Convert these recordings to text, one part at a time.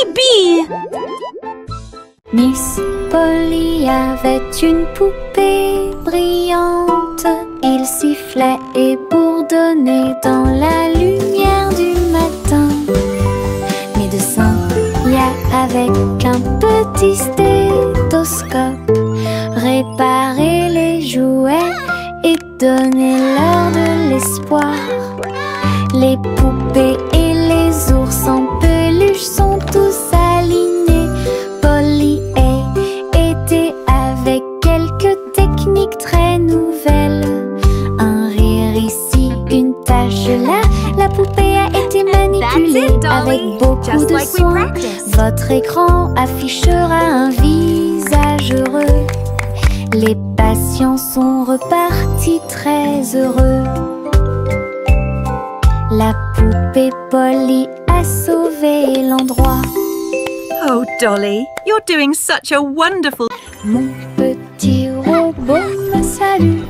Youpi! Miss Polly avait une poupée brillante. Il sifflait et bourdonnait dans la lumière du matin. Médecin, avec un petit stéthoscope, réparer les jouets et donner leur de l'espoir. Les poupées et les ours en peluche sont tous alignés. Polly était avec quelques techniques très nouvelles. Un rire ici, une tache là. La poupée a été manipulée avec beaucoup de soin. Votre écran affichera un visage heureux. Les patients sont repartis très heureux. La poupée Polly a sauvé l'endroit. Oh, Dolly, you're doing such a wonderful... Mon petit robot me salue.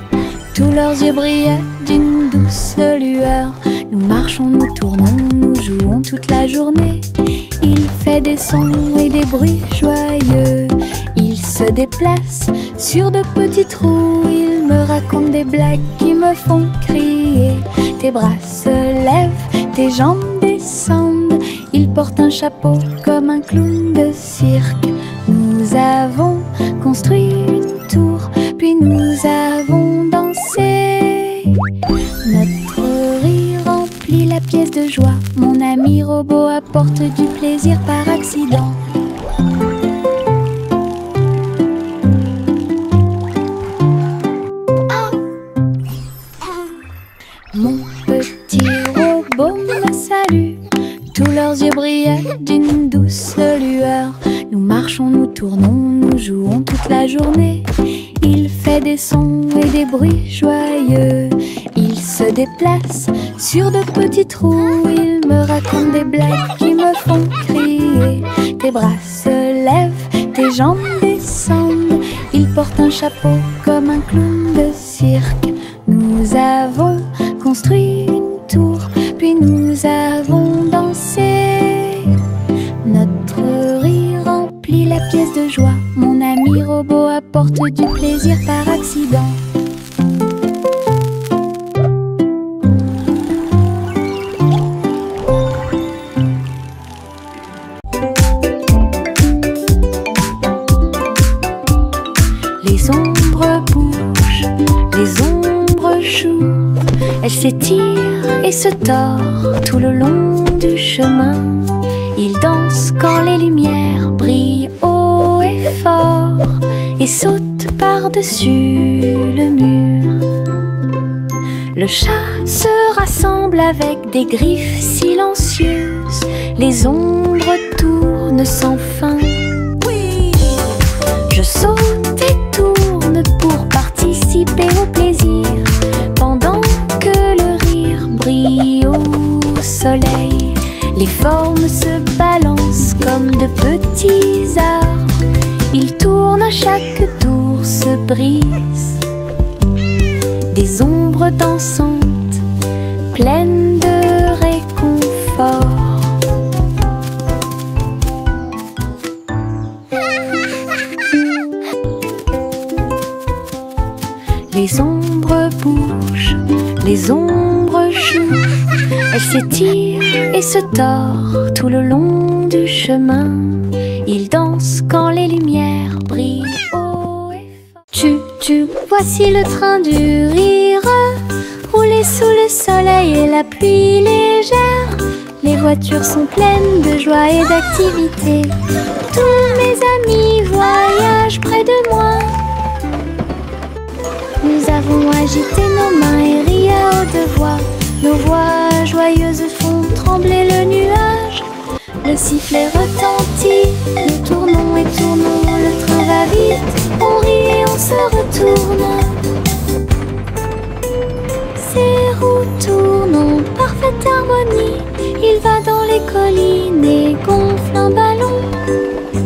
Tous leurs yeux brillaient d'une douce lueur. Nous marchons, nous tournons, nous jouons toute la journée. Il fait des sons et des bruits joyeux. Il se déplace sur de petits trous. Il me raconte des blagues qui me font crier. Tes bras se lèvent, tes jambes descendent. Il porte un chapeau comme un clown de cirque. Nous avons construit une tour, puis nous avons dansé. Notre rire remplit la pièce de joie. Mon ami robot apporte du plaisir par accident. Mon petit robot me salue. Tous leurs yeux brillaient d'une douce lueur. Nous marchons, nous tournons, nous jouons toute la journée. Il fait des sons et des bruits joyeux. Il se déplace sur de petits trous. Il me raconte des blagues qui me font crier. Tes bras se lèvent, tes jambes descendent. Il porte un chapeau comme un clown de cirque. Nous avons construit une tour, puis nous avons dansé. Notre rire remplit la pièce de joie. Mon ami robot apporte du plaisir par accident. Les ombres bougent, les ombres jouent. Elles s'étirent et se tordent tout le long du chemin. Ils dansent quand les lumières brillent haut et fort et sautent par-dessus le mur. Le chat se rassemble avec des griffes silencieuses. Les ombres tournent sans fin. Je saute et tourne pour participer au plaisir, pendant que le rire brille au soleil. Les formes se balancent comme de petits arbres. Ils tournent à chaque tour, se brisent. Des ombres dansantes, pleines de réconfort. Les ombres bougent, les ombres jouent. Elles s'étirent et se tordent tout le long du chemin. Ils dansent quand les lumières brillent haut et fort. Voici le train du rire, rouler sous le soleil et la pluie légère. Les voitures sont pleines de joie et d'activité. Tous mes amis voyagent près de moi. Nous avons agité nos mains et ri à haute voix. Nos voix joyeuses font trembler le nuage. Le sifflet retentit, nous tournons et tournons. Le train va vite, on rit et on se retourne. Ces roues tournent en parfaite harmonie. Il va dans les collines et gonfle un ballon.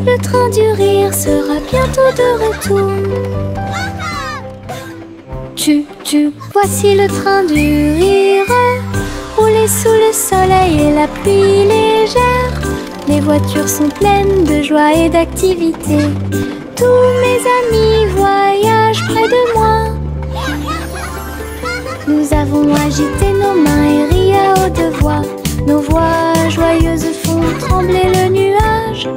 Le train du rire sera bientôt de retour. Voici le train du rire, rouler sous le soleil et la pluie légère. Les voitures sont pleines de joie et d'activité. Tous mes amis voyagent près de moi. Nous avons agité nos mains et ri à haute voix. Nos voix joyeuses font trembler le nuage.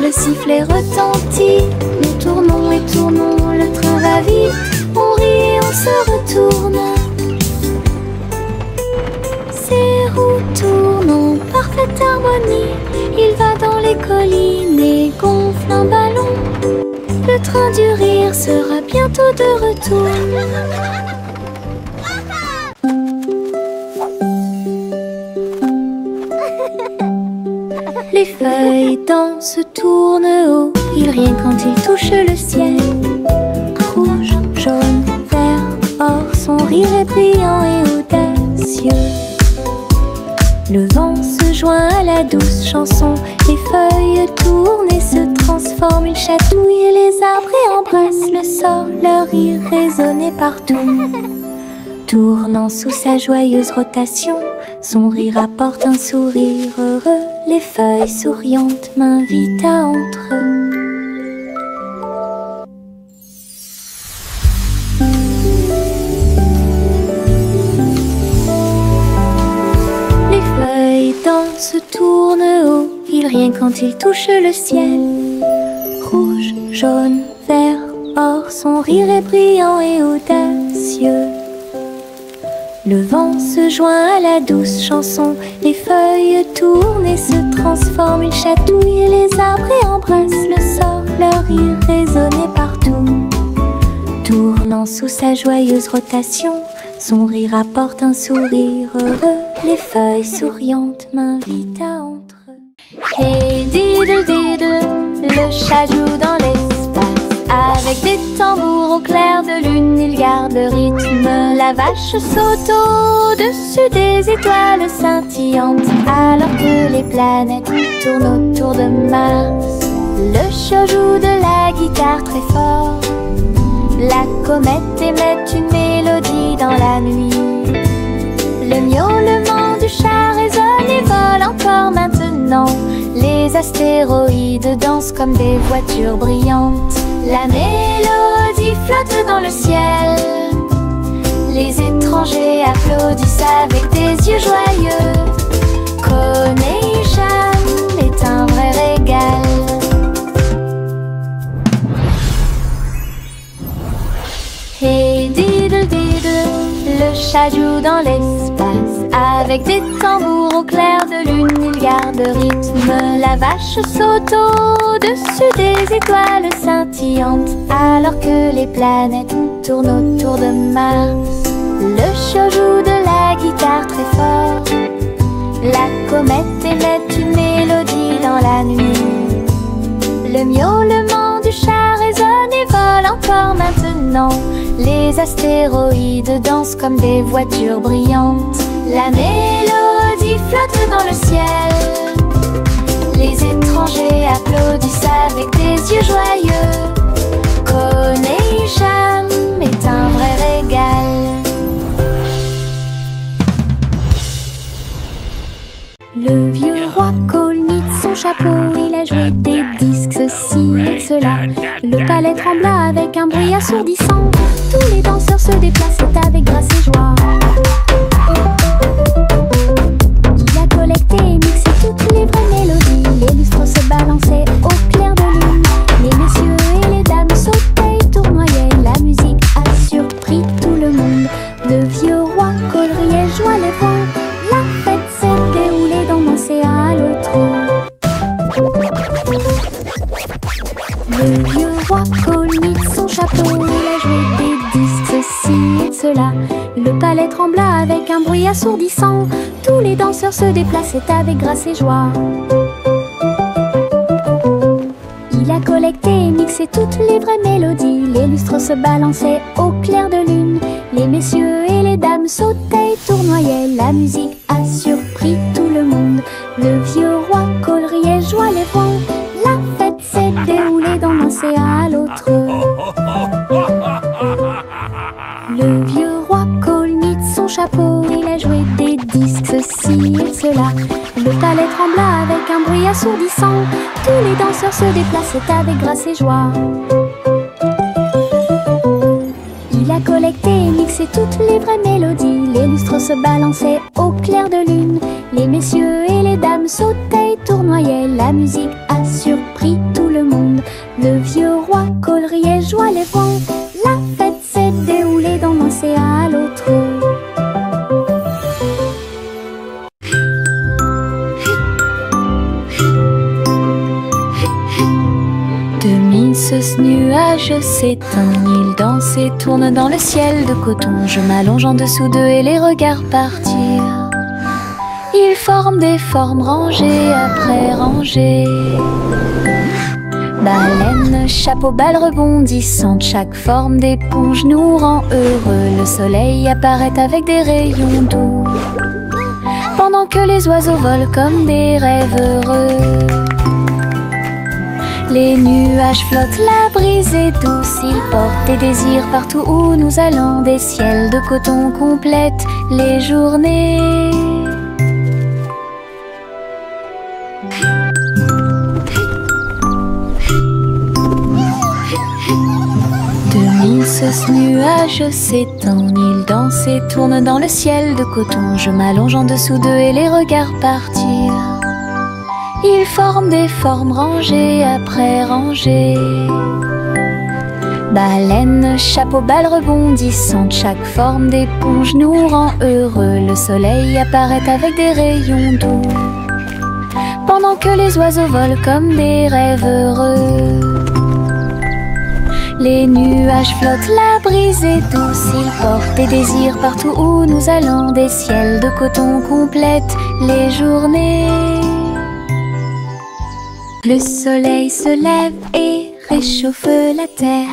Le sifflet retentit, nous tournons et tournons. Le train va vite, on rit et on se retourne. Ces roues tournent en parfaite harmonie. Il va dans les collines et gonfle un ballon. Le train du rire sera bientôt de retour. Les feuilles dansent, tournent haut. Ils rient quand ils touchent le ciel. Rouge, jaune, vert, or, son rire est brillant et audacieux. Le vent se joint à la douce chanson. Les feuilles tournent et se transforment. Ils chatouillent les arbres et embrassent le sol. Leur rire résonnait partout. Tournant sous sa joyeuse rotation, son rire apporte un sourire heureux. Les feuilles souriantes m'invitent à entre eux. Les feuilles dansent, tournent haut. Ils rient quand ils touchent le ciel. Rouge, jaune, vert, or, son rire est brillant et audacieux. Le vent se joint à la douce chanson. Les feuilles tournent et se transforment. Ils chatouillent les arbres et embrassent le sol. Leur rire résonnait partout. Tournant sous sa joyeuse rotation, son rire apporte un sourire heureux. Les feuilles souriantes m'invitent à entre eux. Hey diddle diddle, le chat joue dans l'espace. Avec des tambours au clair de lune, il garde le rythme. La vache saute au-dessus des étoiles scintillantes, alors que les planètes tournent autour de Mars. Le chat joue de la guitare très fort. La comète émet une mélodie dans la nuit. Le miaulement du chat résonne et vole encore maintenant. Les astéroïdes dansent comme des voitures brillantes. La mélodie flotte dans le ciel. Les étrangers applaudissent avec des yeux joyeux. Connection est un vrai régal. Hey diddle diddle, le chat joue dans l'espace. Avec des tambours au clair de lune, il garde le rythme. La vache saute au-dessus des étoiles scintillantes, alors que les planètes tournent autour de Mars. Le chat joue de la guitare très fort. La comète émet une mélodie dans la nuit. Le miaulement du chat résonne et vole encore maintenant. Les astéroïdes dansent comme des voitures brillantes. La mélodie flotte dans le ciel. Les étrangers applaudissent avec des yeux joyeux. Connection est un vrai régal. Le vieux roi Colnit son chapeau, il a joué des disques, ceci et cela. Le palais trembla avec un bruit assourdissant. Tous les danseurs se déplaçaient avec grâce et joie. Il a collecté et mixé toutes les vraies mélodies. Les lustres se balançaient au clair de lune. Les messieurs et les dames sautaient et tournoyaient. La musique a surpris tout le monde. Le vieux roi Cole riait, joie les voix. La fête s'est déroulée dans l'océan l'autre. Le vieux roi Colnit son chapeau, il a joué des disques, ceci et cela. Le palais trembla avec un bruit assourdissant. Tous les danseurs se déplaçaient avec grâce et joie. Il a collecté et mixé toutes les vraies mélodies. Les lustres se balançaient au clair de lune. Les messieurs et les dames sautaient et tournoyaient. La musique a surpris tout le monde. Le vieux roi Cole riait, joie les voix. La fête s'est déroulée d'un océan à l'autre. Le vieux roi Colnit son chapeau, il a joué des disques, ceci et cela. Le palais trembla avec un bruit assourdissant. Tous les danseurs se déplaçaient avec grâce et joie. Il a collecté et mixé toutes les vraies mélodies. Les lustres se balançaient au clair de lune. Les messieurs et les dames sautaient et tournoyaient. La musique a surpris tout le monde. Le vieux roi coleriait, joie les vents. La fête s'est déroulée d'un océan à l'autre. Ce nuage s'éteint, il danse et tourne dans le ciel de coton. Je m'allonge en dessous d'eux et les regarde partir. Ils forment des formes rangées après rangées. Baleines, chapeaux, balles rebondissantes, chaque forme d'éponge nous rend heureux. Le soleil apparaît avec des rayons doux, pendant que les oiseaux volent comme des rêves heureux. Les nuages flottent, la brise est douce, ils portent des désirs partout où nous allons. Des ciels de coton complètent les journées. Ce nuage s'étend, il danse et tourne dans le ciel de coton. Je m'allonge en dessous d'eux et les regarde partir. Ils forment des formes rangées après rangées. Baleines, chapeaux, balles rebondissantes, chaque forme d'éponge nous rend heureux. Le soleil apparaît avec des rayons doux, pendant que les oiseaux volent comme des rêves heureux. Les nuages flottent, la brise est douce, ils portent des désirs partout où nous allons. Des ciels de coton complètent les journées. Le soleil se lève et réchauffe la terre.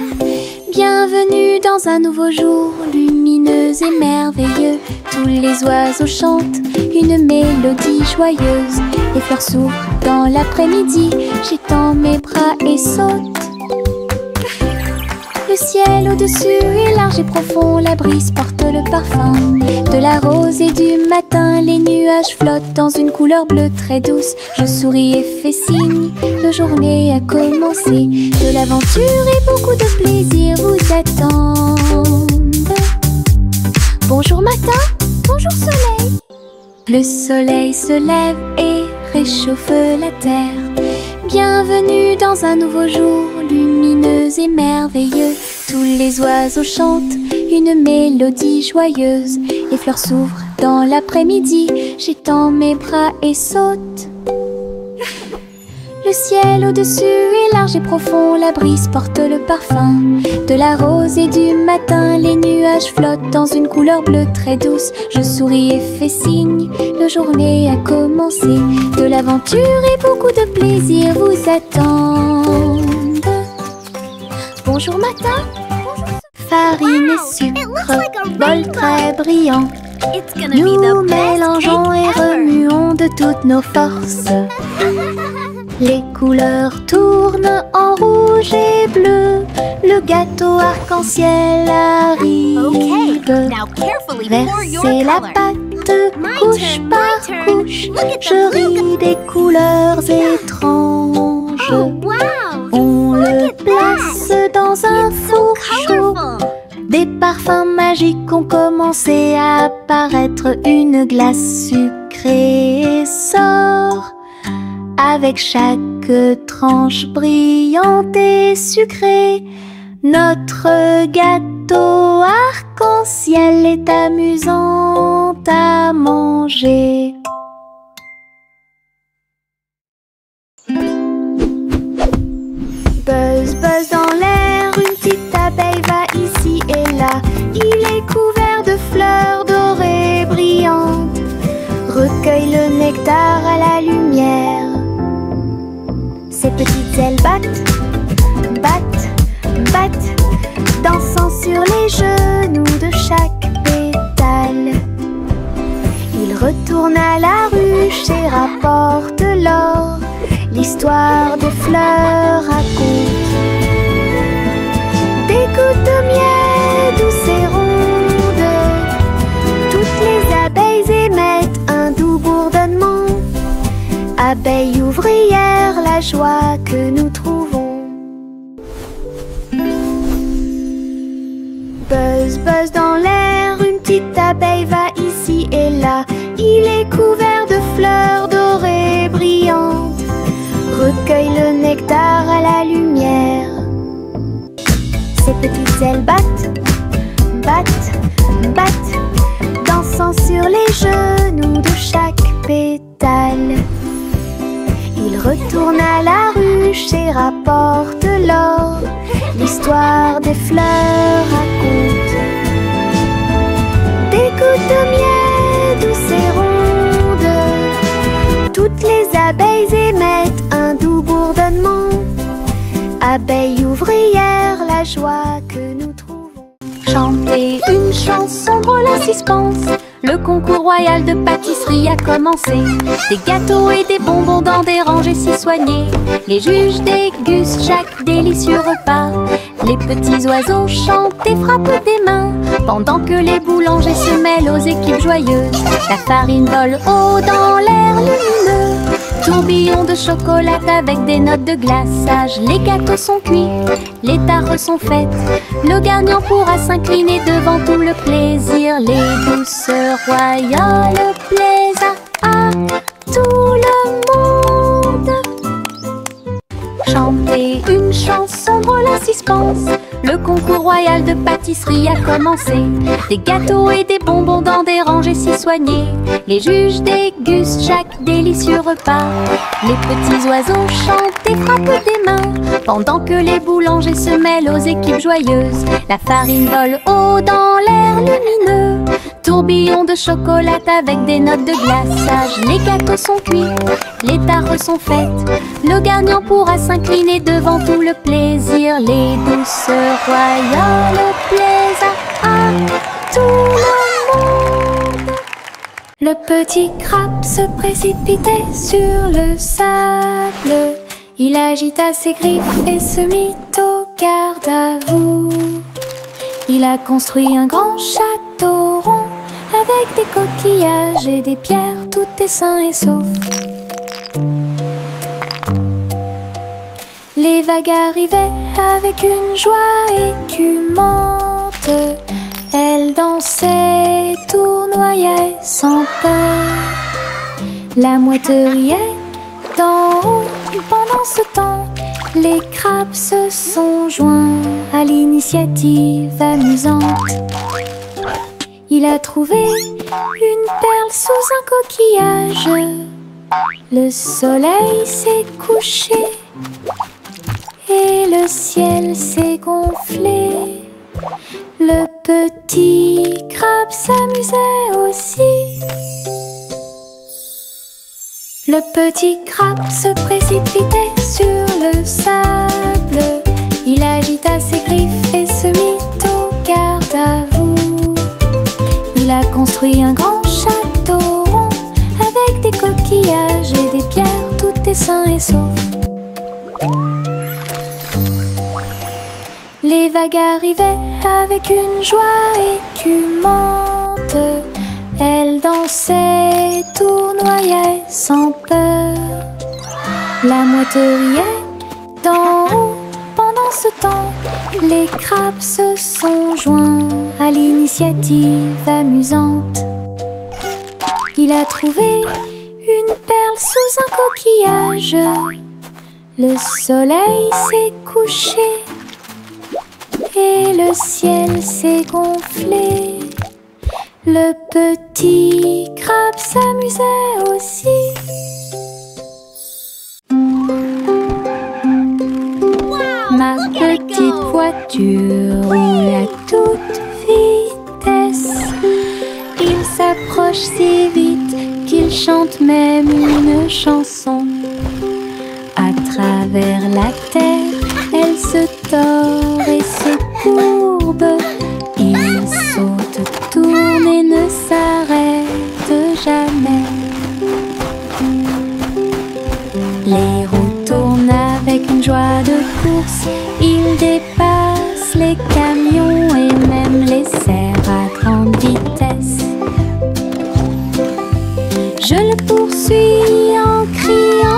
Bienvenue dans un nouveau jour, lumineux et merveilleux. Tous les oiseaux chantent une mélodie joyeuse. Les fleurs s'ouvrent dans l'après-midi, j'étends mes bras et saute. Le ciel au-dessus est large et profond, la brise porte le parfum de la rose et du matin. Les nuages flottent dans une couleur bleue très douce. Je souris et fais signe, la journée a commencé. De l'aventure et beaucoup de plaisir vous attendent. Bonjour matin, bonjour soleil. Le soleil se lève et réchauffe la terre. Bienvenue dans un nouveau jour, lumineux et merveilleux. Tous les oiseaux chantent une mélodie joyeuse. Les fleurs s'ouvrent dans l'après-midi, j'étends mes bras et saute. Le ciel au-dessus est large et profond, la brise porte le parfum de la rose et du matin. Les nuages flottent dans une couleur bleue très douce. Je souris et fais signe, la journée a commencé. De l'aventure et beaucoup de plaisir vous attendent. Bonjour matin, farine et sucre, bol très brillant. Nous mélangeons et remuons de toutes nos forces. Les couleurs tournent en rouge et bleu. Le gâteau arc-en-ciel arrive. Verser la pâte couche par couche. Je ris des couleurs étranges. On le place dans un four chaud. Des parfums magiques ont commencé à apparaître. Une glace sucrée sort avec chaque tranche brillante et sucrée. Notre gâteau arc-en-ciel est amusant à manger. Buzz, buzz dans l'air, une petite abeille va ici et là. Il est couvert de fleurs dorées brillantes. Recueille le nectar à la lumière. Ses petites ailes battent, battent, battent, dansant sur les genoux de chaque pétale. Il retourne à la ruche et rapporte l'or. L'histoire des fleurs raconte des gouttes de miel douces et rondes. Toutes les abeilles émettent un doux bourdonnement. Abeille ouvrière, la joie que nous trouvons. Buzz, buzz dans l'air, une petite abeille va ici et là. Il est couvert de fleurs dorées brillantes. Recueille le nectar à la lumière. Ses petites ailes battent, battent, battent, dansant sur les genoux de chaque pétale. Il retourne à la ruche et rapporte l'or. L'histoire des fleurs raconte des gouttes de miel douces et rondes. Toutes les abeilles émettent un doux bourdonnement. Abeille ouvrière, la joie que nous trouvons. Chanter une chanson drôle à suspense. Le concours royal de pâtisserie a commencé. Des gâteaux et des bonbons dans des rangées si soignées. Les juges dégustent chaque délicieux repas. Les petits oiseaux chantent et frappent des mains, pendant que les boulangers se mêlent aux équipes joyeuses. La farine vole haut dans l'air lumineux. Tourbillon de chocolat avec des notes de glaçage. Les gâteaux sont cuits, les tares sont faites. Le gagnant pourra s'incliner devant tout le plaisir. Les douces royales plaisent à tout le monde. Chanter une chanson drôle à suspense. Le concours royal de pâtisserie a commencé. Des gâteaux et des bonbons dans des rangées si soignées. Les juges dégustent chaque délicieux repas. Les petits oiseaux chantent et frappent des mains, pendant que les boulangers se mêlent aux équipes joyeuses. La farine vole haut dans l'air lumineux. Tourbillon de chocolat avec des notes de glaçage. Les gâteaux sont cuits, les tares sont faites. Le gagnant pourra s'incliner devant tout le plaisir. Les douces royales plaisent à tout le monde. Le petit crabe se précipitait sur le sable. Il agita ses griffes et se mit au garde à vous. Il a construit un grand château rond avec des coquillages et des pierres, tout est sain et sauf. Les vagues arrivaient avec une joie écumante. Elles dansaient, tournoyaient sans peur. La mouette riait d'en haut. Pendant ce temps, les crabes se sont joints à l'initiative amusante. Il a trouvé une perle sous un coquillage. Le soleil s'est couché et le ciel s'est gonflé. Le petit crabe s'amusait aussi. Le petit crabe se précipitait sur le sable. Il agita ses griffes et se mit au garde à vous. Il a construit un grand château rond avec des coquillages et des pierres, tout est sain et sauf. Les vagues arrivaient avec une joie écumante. Elles dansaient, tournoyaient sans peur. La mouette riait d'en haut. Pendant ce temps, les crabes se sont joints à l'initiative amusante. Il a trouvé une perle sous un coquillage. Le soleil s'est couché et le ciel s'est gonflé. Le petit crabe s'amusait aussi. Ma petite voiture roule à toute vitesse. Il s'approche si vite qu'il chante même une chanson. À travers la terre, elle se tord et se courbe. Il saute, tourne et ne s'arrête jamais. Les roues tournent avec une joie de course. Il dépasse les camions et même les serre à grande vitesse. Je le poursuis en criant.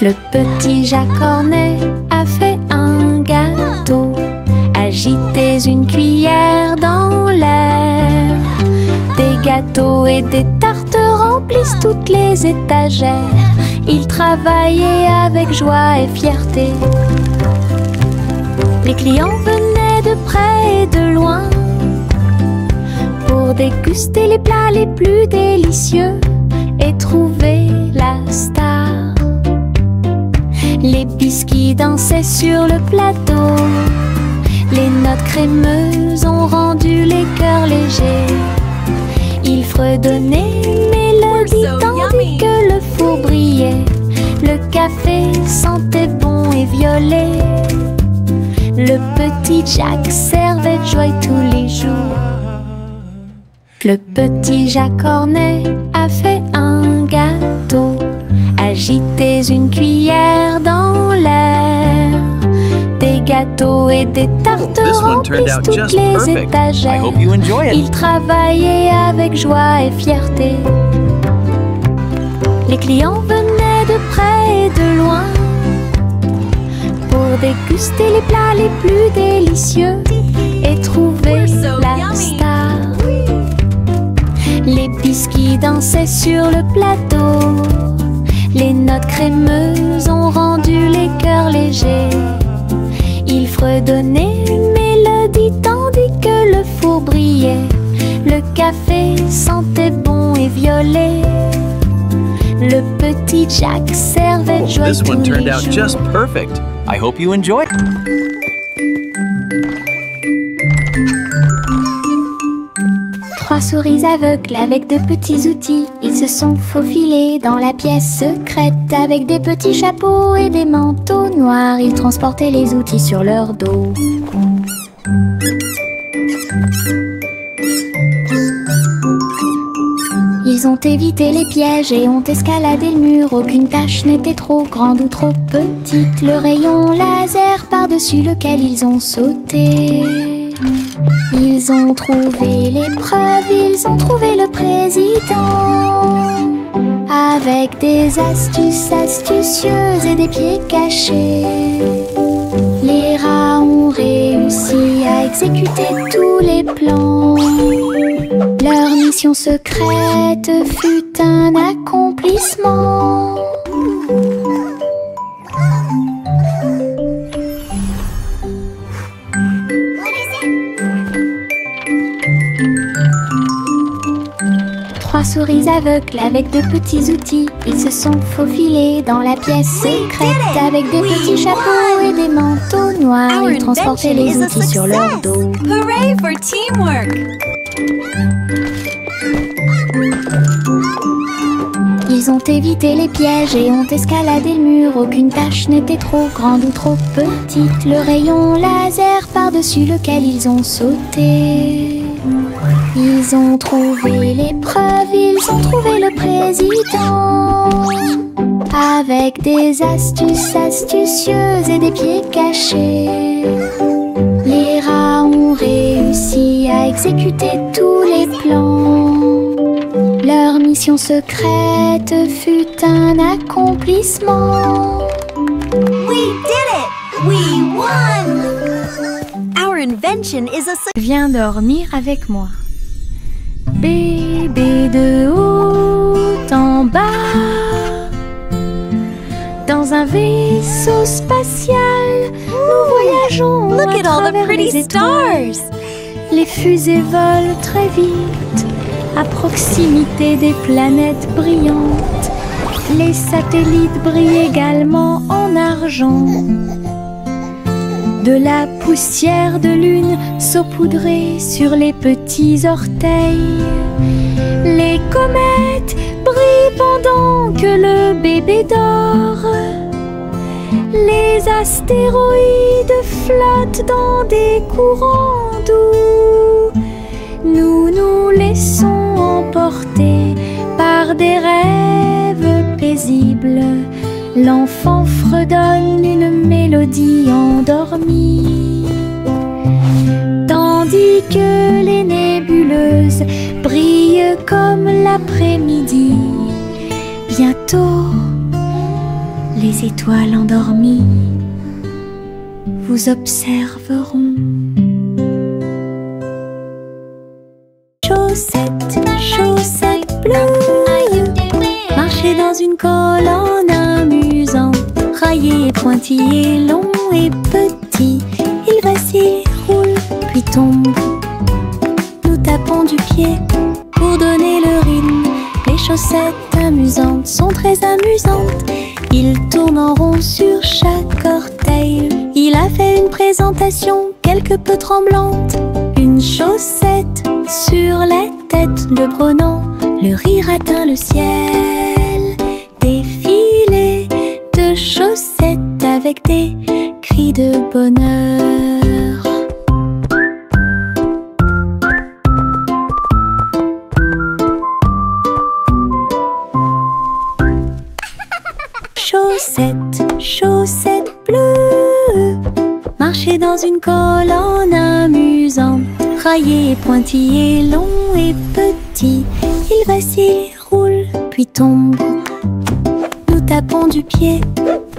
Le petit Jacques Cornet a fait un gâteau. Agitez une cuillère dans l'air. Des gâteaux et des tartes remplissent toutes les étagères. Il travaillait avec joie et fierté. Les clients venaient de près et de loin pour déguster les plats les plus délicieux et trouver la star. Les biscuits dansaient sur le plateau. Les notes crémeuses ont rendu les cœurs légers. Ils fredonnaient une mélodie tandis que le four brillait. Le café sentait bon et violet. Le petit Jacques servait de joie tous les jours. Le petit Jacques Cornet a fait un gâteau. Agitez une cuillère dans l'air. Des gâteaux et des tartes remplissent toutes les étagères. Il travaillait avec joie et fierté. Les clients venaient de près et de loin pour déguster les plats les plus délicieux et trouver la star. Les biscuits dansaient sur le plateau. Les notes crémeuses ont rendu les cœurs légers. Ils fredonnaient une mélodie tandis que le four brillait. Le café sentait bon et violet. Le petit Jacques servait de joie This tous one turned les out jours. just perfect. I hope you enjoy. Trois souris aveugles avec de petits outils. Ils se sont faufilés dans la pièce secrète. Avec des petits chapeaux et des manteaux noirs, ils transportaient les outils sur leur dos. Ils ont évité les pièges et ont escaladé le mur. Aucune tâche n'était trop grande ou trop petite. Le rayon laser par-dessus lequel ils ont sauté. Ils ont trouvé l'épreuve, ils ont trouvé le président. Avec des astuces astucieuses et des pieds cachés, les rats ont réussi à exécuter tous les plans. Leur mission secrète fut un accomplissement. Trois souris aveugles avec de petits outils. Ils se sont faufilés dans la pièce secrète. Avec des petits chapeaux et des manteaux noirs, ils transportaient les outils sur leur dos. Hooray for teamwork! Ils ont évité les pièges et ont escaladé le mur. Aucune tâche n'était trop grande ou trop petite. Le rayon laser par-dessus lequel ils ont sauté. Ils ont trouvé l'épreuve, ils ont trouvé le président. Avec des astuces astucieuses et des pieds cachés, les rats ont réussi à exécuter tous les plans. Leur mission secrète fut un accomplissement. We did it! We won! Our invention is a success. Viens dormir avec moi. Bébé de haut en bas, dans un vaisseau spatial, nous voyageons Look à at all the travers pretty les étoiles. stars! Les fusées volent très vite, à proximité des planètes brillantes. Les satellites brillent également en argent. De la poussière de lune saupoudrée sur les petits orteils. Les comètes brillent pendant que le bébé dort. Les astéroïdes flottent dans des courants doux. Nous nous laissons emporter par des rêves paisibles. L'enfant fredonne une mélodie endormie, tandis que les nébuleuses brillent comme l'après-midi. Bientôt, Les étoiles endormies vous observeront. Chaussettes, chaussettes bleues, marchez dans une colonne amusant. Raillé et pointillé, long et petit, il vacille, roule, puis tombe. Nous tapons du pied pour donner le rythme. Les chaussettes amusantes sont très amusantes. Il tourne en rond sur chaque orteil. Il a fait une présentation quelque peu tremblante. Une chaussette sur la tête de Brennan. Le rire atteint le ciel. Défilé de chaussettes avec des cris de bonheur. Chaussettes, chaussettes bleues, marchez dans une colonne amusante. Raillé et pointillé, long et petit, il vacille, roule, puis tombe. Nous tapons du pied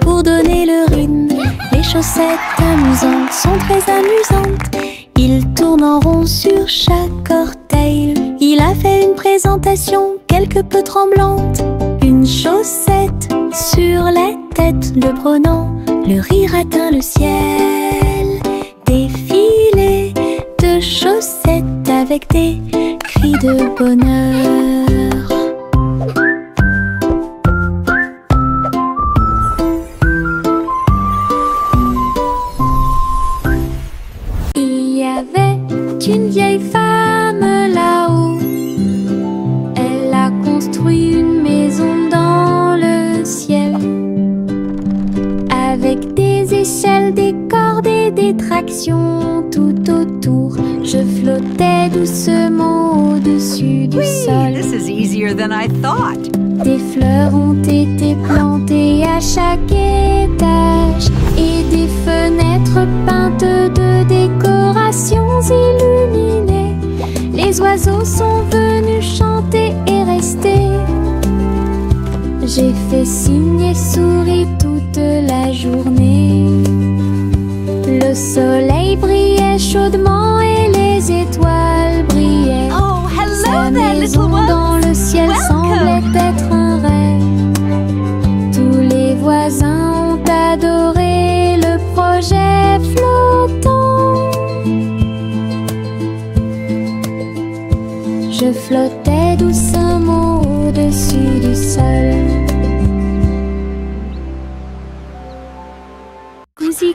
pour donner le rythme. Les chaussettes amusantes sont très amusantes. Il tourne en rond sur chaque orteil. Il a fait une présentation quelque peu tremblante. Une chaussette sur la tête de Brennan. Le rire atteint le ciel. Défilé de chaussettes avec des cris de bonheur. Il y avait une vieille femme là-haut. Elle a construit une maison dans le ciel, avec des échelles, des cordes et des tractions tout autour. Je flottais doucement au-dessus du sol. This is easier than I thought. Des fleurs ont été plantées à chaque étage et des fenêtres peintes de décorations illuminées. Les oiseaux sont venus chanter et rester. J'ai fait signe et souri toute la journée. Le soleil brillait chaudement et les étoiles brillaient. Oh, Sa hello there, maison little dans one. le ciel semblait être un rêve. Tous les voisins ont adoré le projet flottant. Je flottais doucement au-dessus du sol.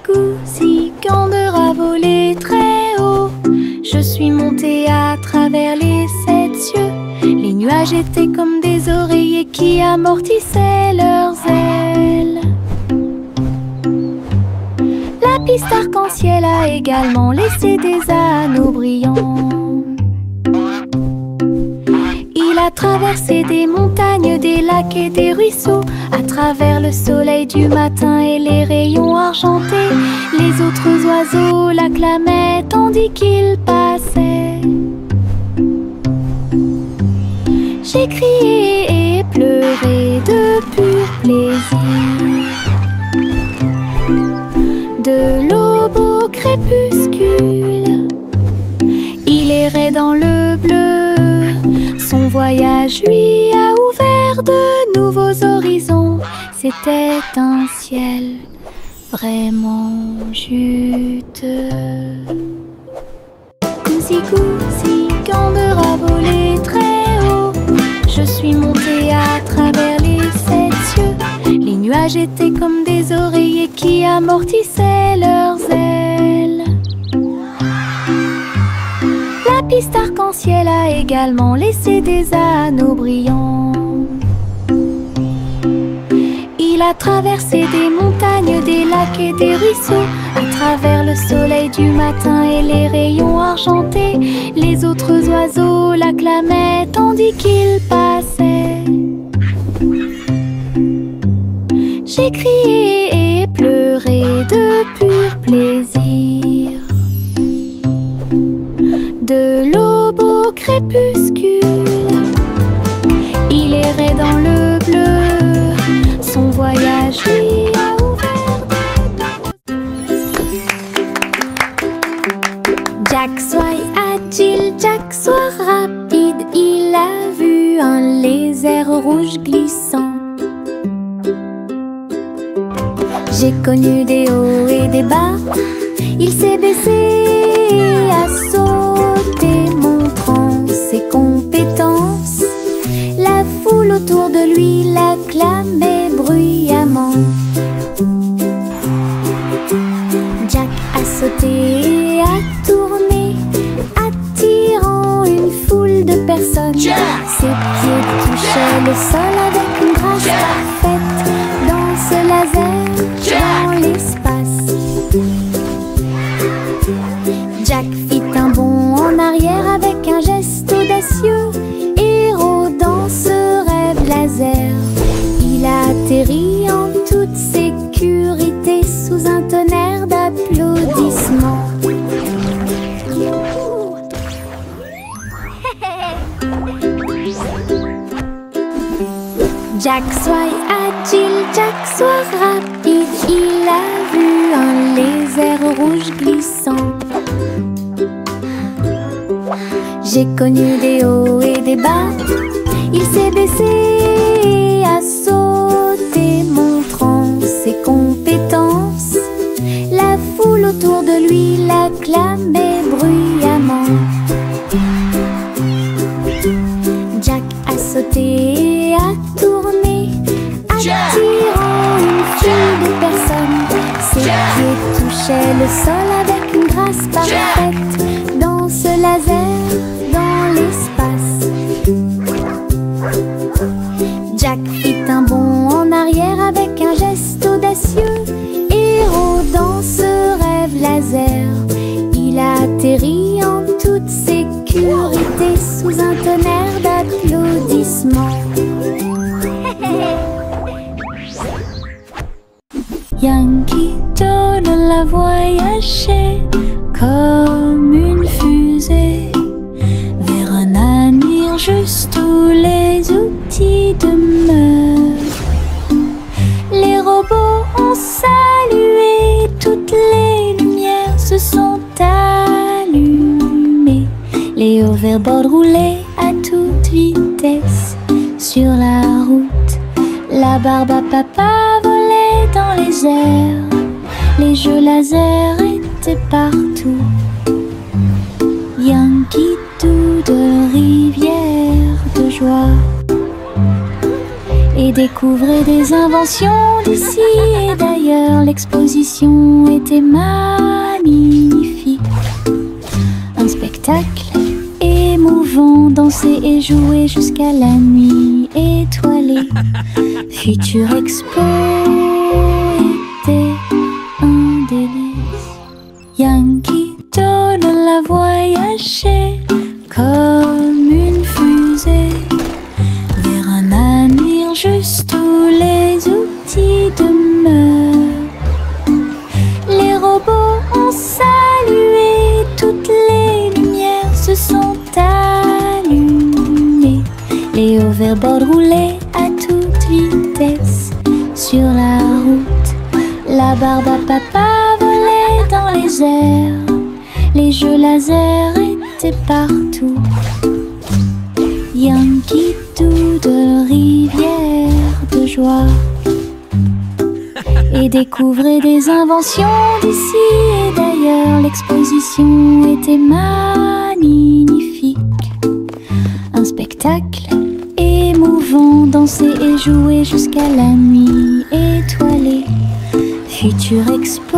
Gousi, Gander a volé très haut. Je suis montée à travers les 7 cieux. Les nuages étaient comme des oreillers qui amortissaient leurs ailes. La piste arc-en-ciel a également laissé des anneaux brillants. Il a traversé des montagnes, des lacs et des ruisseaux, à travers le soleil du matin et les rayons argentés. Les autres oiseaux l'acclamaient tandis qu'il passait. J'ai crié et pleuré de pur plaisir. De l'aube au crépuscule, il errait dans le bleu. Son voyage lui a ouvert de nouveaux horizons. C'était un ciel vraiment juteux. Gousi, Gander a volé très haut. Je suis montée à travers les 7 cieux. Les nuages étaient comme des oreillers qui amortissaient leurs ailes. La piste arc-en-ciel a également laissé des anneaux brillants. Il a traversé des montagnes, des lacs et des ruisseaux, à travers le soleil du matin et les rayons argentés. Les autres oiseaux l'acclamaient tandis qu'il passait. J'ai crié et pleuré de pur plaisir. De l'aube au crépuscule, il errait dans le bleu. Son voyage lui J'ai connu des hauts et des bas. Il s'est baissé, a sauté, montrant ses compétences. La foule autour de lui l'acclamait bruyamment. Jack a sauté et a tourné, attirant une foule de personnes. Ses pieds touchaient le sol avec une grâce parfaite. Danse laser dans l'espace. Jack fit un bond en arrière avec un geste audacieux. Héros dans ce rêve laser, il a atterri en toute sécurité sous un tonnerre d'applaudissements. Jack soit agile, Jack soit rapide. Il a vu un lézard rouge glissant. J'ai connu des hauts et des bas. Il s'est baissé, a sauté, montrant ses compétences. La foule autour de lui l'acclamait bruyamment. Jack a sauté et a tourné, attirant une foule de personnes. Ses pieds touchaient le sol avec une grâce parfaite. Danse laser dans l'espace. Jack fit un bond en arrière avec un geste audacieux. Héros dans ce rêve laser, il a atterri en toute sécurité sous un tonnerre d'applaudissements. Yankee Doodle a voyagé comme une fusée vers un avenir juste où les outils demeurent. Les robots ont salué, toutes les lumières se sont allumées. Les hoverboards roulaient à toute vitesse sur la route. La barbe à papa volait dans les airs. Les jeux laser étaient partout. Yankee Doodle, rivière de joie, et découvrait des inventions d'ici et d'ailleurs. L'exposition était magnifique. Un spectacle émouvant, danser et jouer jusqu'à la nuit étoilée. Future Expo était un délice. Yankee Doodle a voyagé comme une fusée vers un avenir juste où les outils demeurent. Les robots ont salué, toutes les lumières se sont allumées. Les hoverboards roulaient à toute vitesse sur la route. La barbe à papa volait dans les airs. Les jeux laser étaient partout. Yankee Doodle, rivière de joie, et découvrait des inventions d'ici et d'ailleurs. L'exposition était magnifique. Un spectacle émouvant, danser et jouer jusqu'à la nuit étoilée. Future Expo